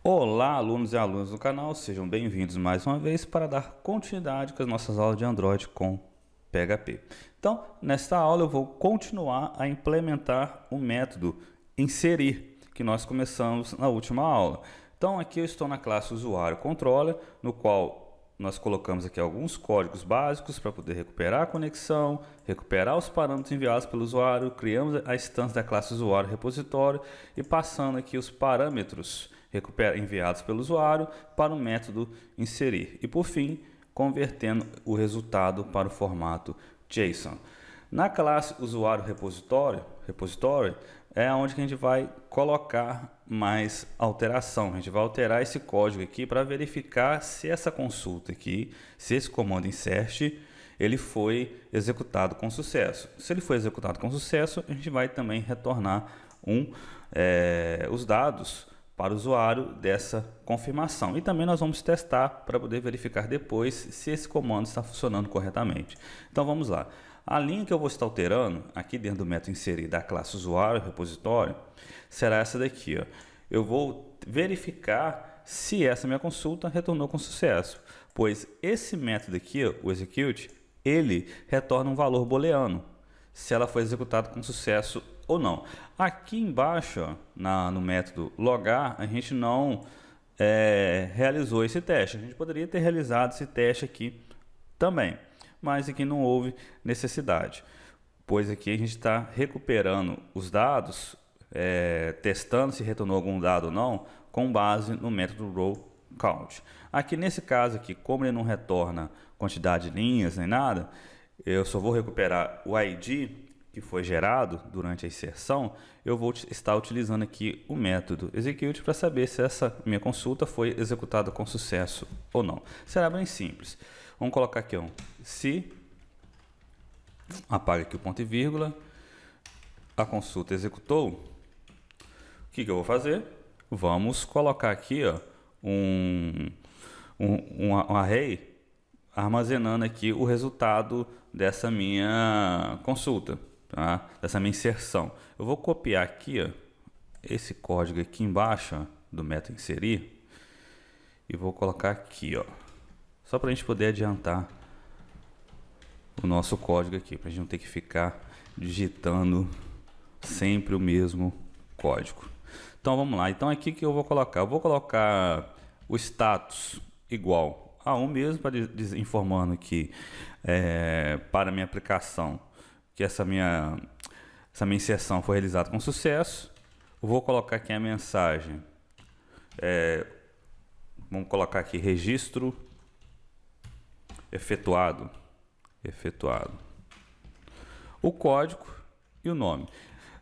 Olá, alunos e alunas do canal, sejam bem-vindos mais uma vez para dar continuidade com as nossas aulas de Android com PHP. Então, nesta aula eu vou continuar a implementar o método inserir, que nós começamos na última aula. Então, aqui eu estou na classe usuário controller, no qual nós colocamos aqui alguns códigos básicos para poder recuperar a conexão, recuperar os parâmetros enviados pelo usuário, criamos a instância da classe usuário repositório e passando aqui os parâmetros enviados pelo usuário para o método inserir. E por fim, convertendo o resultado para o formato JSON. Na classe usuário repositório é onde que a gente vai colocar mais alteração. A gente vai alterar esse código aqui para verificar se essa consulta aqui, se esse comando insert, ele foi executado com sucesso. Se ele foi executado com sucesso, a gente vai também retornar os dados para o usuário dessa confirmação. E também nós vamos testar para poder verificar depois se esse comando está funcionando corretamente. Então vamos lá. A linha que eu vou estar alterando aqui dentro do método inserir da classe usuário repositório será essa daqui. Ó. Eu vou verificar se essa minha consulta retornou com sucesso, pois esse método aqui, ó, o execute, ele retorna um valor booleano, se ela foi executada com sucesso ou não. Aqui embaixo, ó, no método logar, a gente não realizou esse teste. A gente poderia ter realizado esse teste aqui também, mas aqui não houve necessidade, pois aqui a gente está recuperando os dados, testando se retornou algum dado ou não, com base no método row count. Aqui nesse caso aqui, como ele não retorna quantidade de linhas nem nada, eu só vou recuperar o ID que foi gerado durante a inserção. Eu vou estar utilizando aqui o método execute para saber se essa minha consulta foi executada com sucesso ou não. Será bem simples. Vamos colocar aqui se, apaga aqui o ponto e vírgula, a consulta executou. O que eu vou fazer? Vamos colocar aqui ó, um array armazenando aqui o resultado dessa minha consulta, tá? Dessa minha inserção. Eu vou copiar aqui ó, esse código aqui embaixo ó, do método inserir e vou colocar aqui, ó, só para a gente poder adiantar o nosso código aqui, para a gente não ter que ficar digitando sempre o mesmo código. Então vamos lá. Então aqui que eu vou colocar? Eu vou colocar o status igual a 1 mesmo, para informando que para a minha aplicação que essa minha inserção foi realizada com sucesso. Eu vou colocar aqui a mensagem. Vamos colocar aqui registro efetuado. O código e o nome.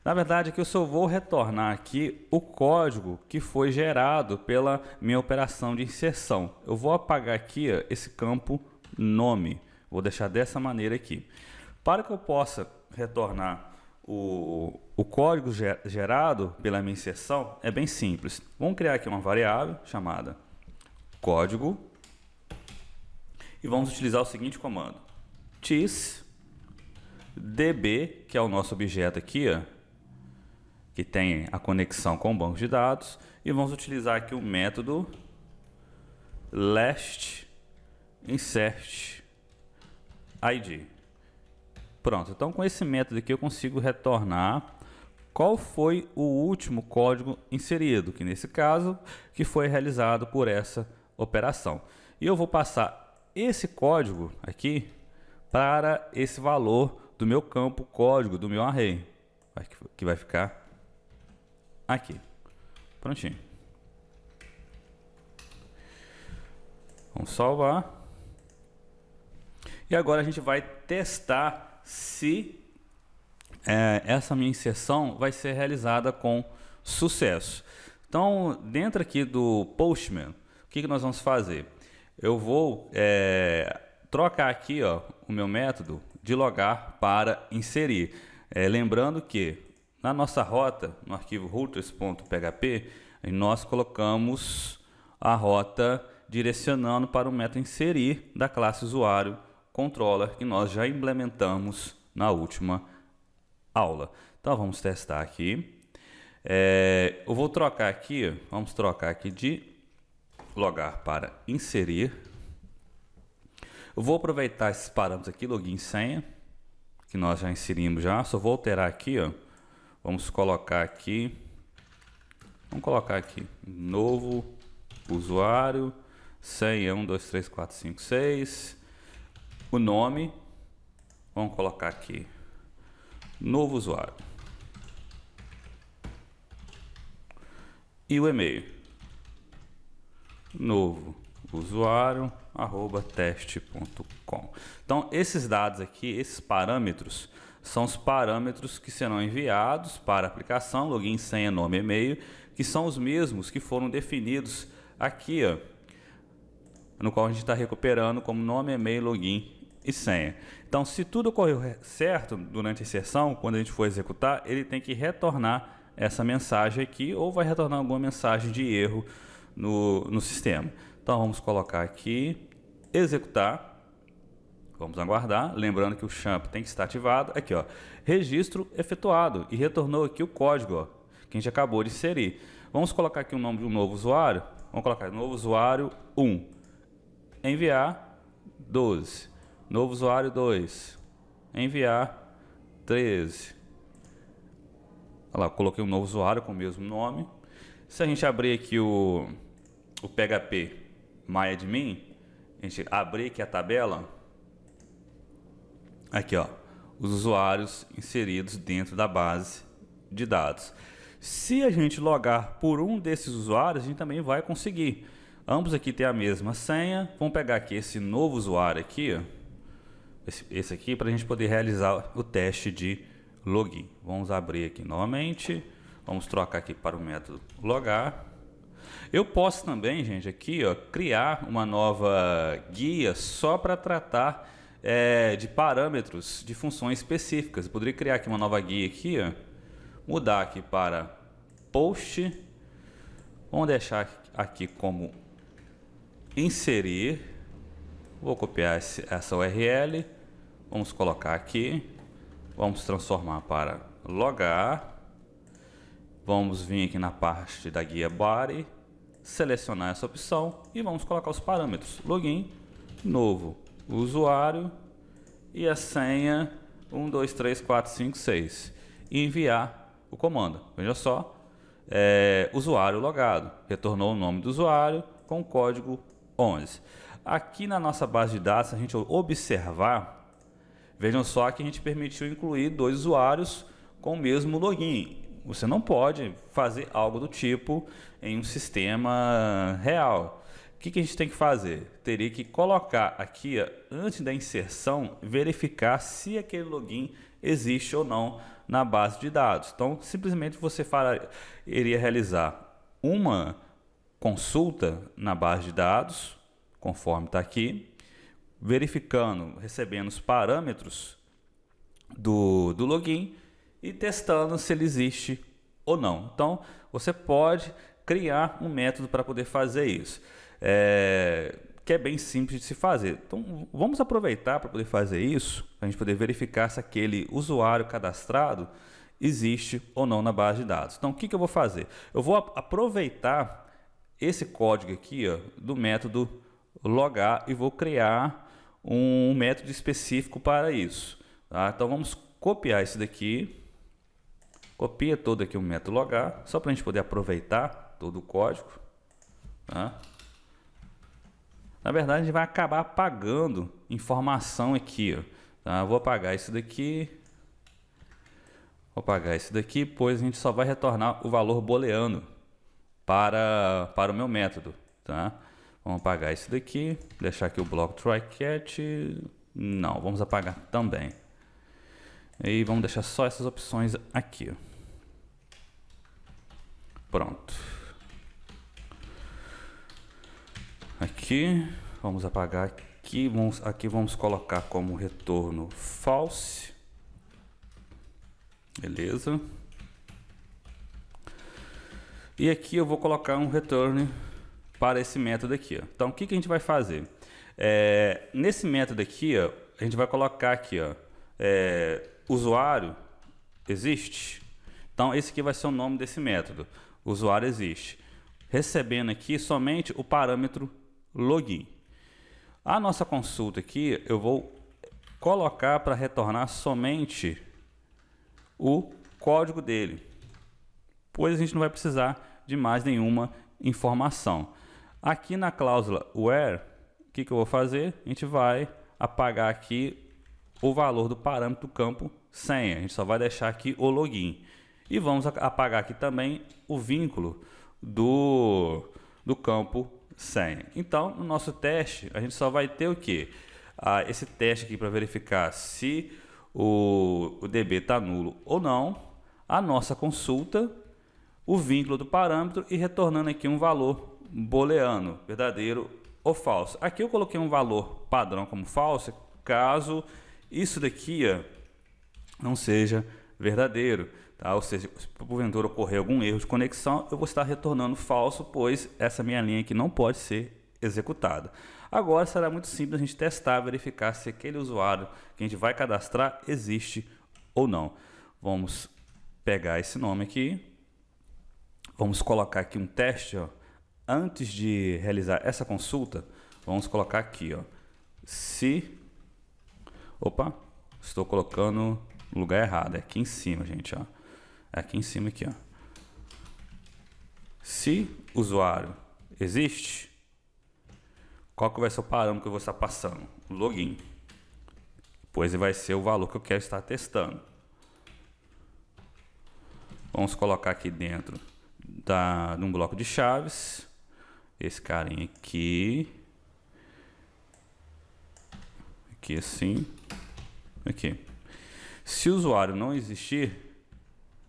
Na verdade, aqui eu só vou retornar aqui o código que foi gerado pela minha operação de inserção. Eu vou apagar aqui ó, esse campo nome. Vou deixar dessa maneira aqui. Para que eu possa retornar o código gerado pela minha inserção, é bem simples. Vamos criar aqui uma variável chamada código e vamos utilizar o seguinte comando: db, que é o nosso objeto aqui, ó, que tem a conexão com o banco de dados, e vamos utilizar aqui o método last insert id. Pronto, então com esse método aqui eu consigo retornar qual foi o último código inserido, que nesse caso que foi realizado por essa operação. E eu vou passar esse código aqui para esse valor do meu campo código do meu array, que vai ficar aqui. Prontinho. Vamos salvar. E agora a gente vai testar se essa minha inserção vai ser realizada com sucesso. Então, dentro aqui do Postman, o que nós vamos fazer? Eu vou trocar aqui ó, o meu método de logar para inserir. Lembrando que na nossa rota, no arquivo routers.php, nós colocamos a rota direcionando para o método inserir da classe usuário controller, que nós já implementamos na última aula. Então vamos testar aqui. Eu vou trocar aqui, vamos trocar aqui de logar para inserir. Eu vou aproveitar esses parâmetros aqui, login e senha, que nós já inserimos já. Só vou alterar aqui, ó. Vamos colocar aqui. Vamos colocar aqui novo usuário, senha 1, 2, 3, 4, 5, 6. O nome, vamos colocar aqui novo usuário. E o e-mail, novo usuário @teste.com. Então, esses dados aqui, esses parâmetros, são os parâmetros que serão enviados para a aplicação, login, senha, nome, e-mail, que são os mesmos que foram definidos aqui, ó, no qual a gente está recuperando como nome, e-mail, login e senha. Então, se tudo ocorreu certo durante a inserção, quando a gente for executar, ele tem que retornar essa mensagem aqui, ou vai retornar alguma mensagem de erro no sistema. Então, vamos colocar aqui, executar, vamos aguardar, lembrando que o champ tem que estar ativado, aqui ó, registro efetuado, e retornou aqui o código, ó, que a gente acabou de inserir. Vamos colocar aqui o nome de um novo usuário, vamos colocar novo usuário 1, enviar 12, novo usuário 2, enviar 13. Olha lá, eu coloquei um novo usuário com o mesmo nome. Se a gente abrir aqui o PHP MyAdmin, a gente abrir aqui a tabela, aqui ó, os usuários inseridos dentro da base de dados. Se a gente logar por um desses usuários, a gente também vai conseguir. Ambos aqui têm a mesma senha. Vamos pegar aqui esse novo usuário aqui, ó, esse aqui, para a gente poder realizar o teste de login. Vamos abrir aqui novamente. Vamos trocar aqui para o método logar. Eu posso também, gente, aqui ó, criar uma nova guia só para tratar de parâmetros de funções específicas. Eu poderia criar aqui uma nova guia aqui, ó, mudar aqui para post. Vamos deixar aqui como inserir. Vou copiar essa URL. Vamos colocar aqui. Vamos transformar para logar. Vamos vir aqui na parte da guia body, selecionar essa opção e vamos colocar os parâmetros. Login, novo usuário e a senha 1, 2, 3, 4, 5, 6. E enviar o comando. Veja só, usuário logado. Retornou o nome do usuário com o código 11. Aqui na nossa base de dados, se a gente observar, vejam só que a gente permitiu incluir 2 usuários com o mesmo login. Você não pode fazer algo do tipo em um sistema real. O que a gente tem que fazer? Teria que colocar aqui, antes da inserção, verificar se aquele login existe ou não na base de dados. Então, simplesmente você iria realizar uma consulta na base de dados, conforme está aqui, verificando, recebendo os parâmetros do login e testando se ele existe ou não. Então, você pode criar um método para poder fazer isso, que é bem simples de se fazer. Então, vamos aproveitar para poder fazer isso, para a gente poder verificar se aquele usuário cadastrado existe ou não na base de dados. Então, o que eu vou fazer? Eu vou aproveitar esse código aqui, ó, do método logar e vou criar um método específico para isso. Tá? Então, vamos copiar esse daqui. Copia todo aqui o método logar, só para a gente poder aproveitar todo o código. Tá? Na verdade, a gente vai acabar apagando informação aqui. Ó, tá? Vou apagar isso daqui. Vou apagar isso daqui, pois a gente só vai retornar o valor booleano para o meu método. Tá? Vamos apagar isso daqui, deixar aqui o bloco try-catch. Não, vamos apagar também. E vamos deixar só essas opções aqui. Ó. Pronto. Aqui, vamos apagar aqui. Aqui vamos colocar como retorno false. Beleza. E aqui eu vou colocar um return para esse método aqui. Ó. Então, o que a gente vai fazer? Nesse método aqui, ó, a gente vai colocar aqui, ó, usuário existe. Então, esse aqui vai ser o nome desse método. Usuário existe. recebendo aqui somente o parâmetro login. A nossa consulta aqui eu vou colocar para retornar somente o código dele, pois a gente não vai precisar de mais nenhuma informação. Aqui na cláusula where, o que eu vou fazer? A gente vai apagar aqui o valor do parâmetro do campo senha, a gente só vai deixar aqui o login. E vamos apagar aqui também o vínculo do campo senha. Então, no nosso teste, a gente só vai ter o que? Esse teste aqui para verificar se o DB está nulo ou não, a nossa consulta, o vínculo do parâmetro e retornando aqui um valor booleano, verdadeiro ou falso. Aqui eu coloquei um valor padrão como falso, caso isso daqui não seja verdadeiro, tá? Ou seja, se porventura ocorrer algum erro de conexão, eu vou estar retornando falso, pois essa minha linha aqui não pode ser executada. Agora será muito simples a gente testar, verificar se aquele usuário que a gente vai cadastrar existe ou não. Vamos pegar esse nome aqui, vamos colocar aqui um teste, ó. Antes de realizar essa consulta, vamos colocar aqui, ó, se... Opa, estou colocando no lugar errado, é aqui em cima, gente, ó. É aqui em cima, aqui, ó. Se usuário existe, qual que vai ser o parâmetro que eu vou estar passando? O login. Pois vai ser o valor que eu quero estar testando. Vamos colocar aqui dentro de um bloco de chaves. Esse carinha aqui. Aqui assim. Aqui. Se o usuário não existir,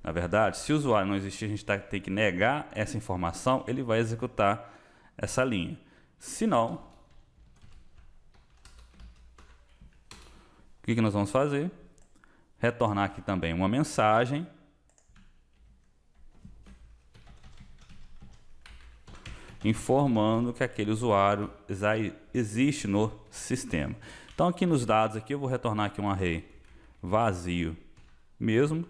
na verdade, se o usuário não existir, a gente tem que negar essa informação, ele vai executar essa linha. Se não, o que nós vamos fazer? Retornar aqui também uma mensagem informando que aquele usuário já existe no sistema. Então aqui nos dados aqui eu vou retornar aqui um array vazio mesmo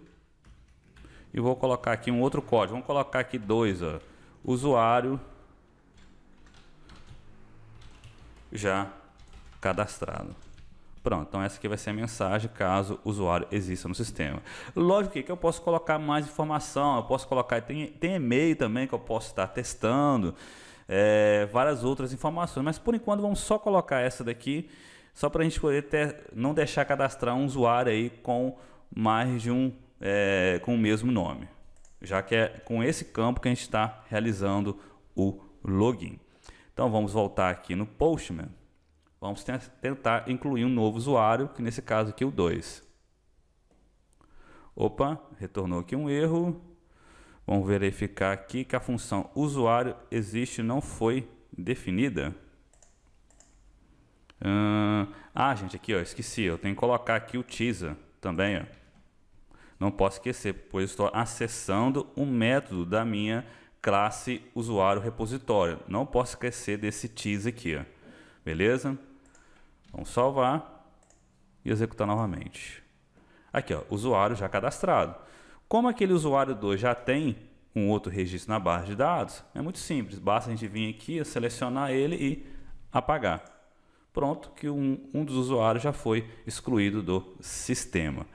e vou colocar aqui um outro código. Vamos colocar aqui 2, ó, usuário já cadastrado. Pronto, então essa aqui vai ser a mensagem caso o usuário exista no sistema. Lógico que eu posso colocar mais informação, eu posso colocar, tem e-mail também que eu posso estar testando, várias outras informações, mas por enquanto vamos só colocar essa daqui, só para a gente poder não deixar cadastrar um usuário aí com mais de um, com o mesmo nome, já que é com esse campo que a gente está realizando o login. Então vamos voltar aqui no Postman. Vamos tentar incluir um novo usuário, que nesse caso aqui é o 2. Opa, retornou aqui um erro. Vamos verificar aqui que a função usuário existe não foi definida. Gente, aqui ó, esqueci, eu tenho que colocar aqui o teaser também, ó. Não posso esquecer, pois estou acessando um método da minha classe usuário repositório. Não posso esquecer desse teaser aqui, ó. Beleza? Vamos salvar e executar novamente. Aqui, ó, usuário já cadastrado. Como aquele usuário 2 já tem um outro registro na base de dados, é muito simples. Basta a gente vir aqui, selecionar ele e apagar. Pronto, que um dos usuários já foi excluído do sistema.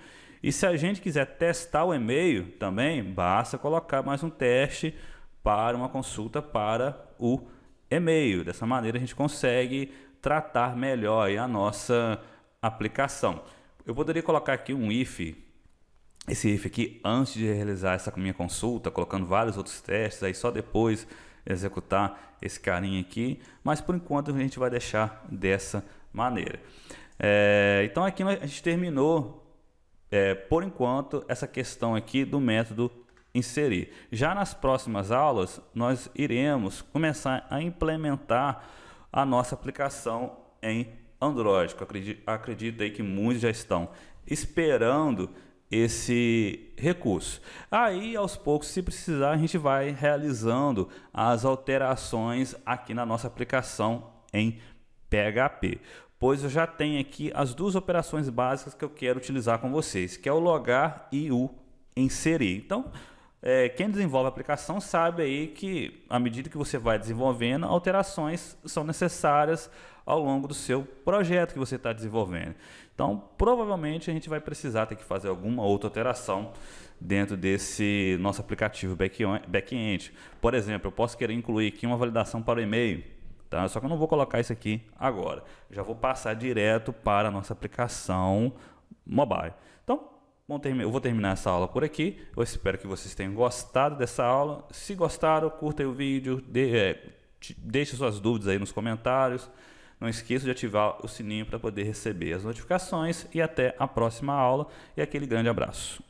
E se a gente quiser testar o e-mail também, basta colocar mais um teste para uma consulta para o e-mail. Dessa maneira a gente consegue tratar melhor a nossa aplicação. Eu poderia colocar aqui um if, esse if aqui antes de realizar essa minha consulta, colocando vários outros testes, aí só depois executar esse carinha aqui, mas por enquanto a gente vai deixar dessa maneira. Então aqui a gente terminou, por enquanto, essa questão aqui do método inserir. Já nas próximas aulas nós iremos começar a implementar a nossa aplicação em Android. Acredito aí que muitos já estão esperando esse recurso. Aí aos poucos, se precisar, a gente vai realizando as alterações aqui na nossa aplicação em PHP, pois eu já tenho aqui as duas operações básicas que eu quero utilizar com vocês, que é o logar e o inserir. Então Quem desenvolve a aplicação sabe aí que, à medida que você vai desenvolvendo, alterações são necessárias ao longo do seu projeto que você está desenvolvendo. Então, provavelmente a gente vai precisar ter que fazer alguma outra alteração dentro desse nosso aplicativo back-end. Por exemplo, eu posso querer incluir aqui uma validação para o e-mail, tá? Só que eu não vou colocar isso aqui agora. Já vou passar direto para a nossa aplicação mobile. Então, eu vou terminar essa aula por aqui. Eu espero que vocês tenham gostado dessa aula. Se gostaram, curta aí o vídeo, deixe suas dúvidas aí nos comentários. Não esqueça de ativar o sininho para poder receber as notificações. E até a próxima aula. E aquele grande abraço.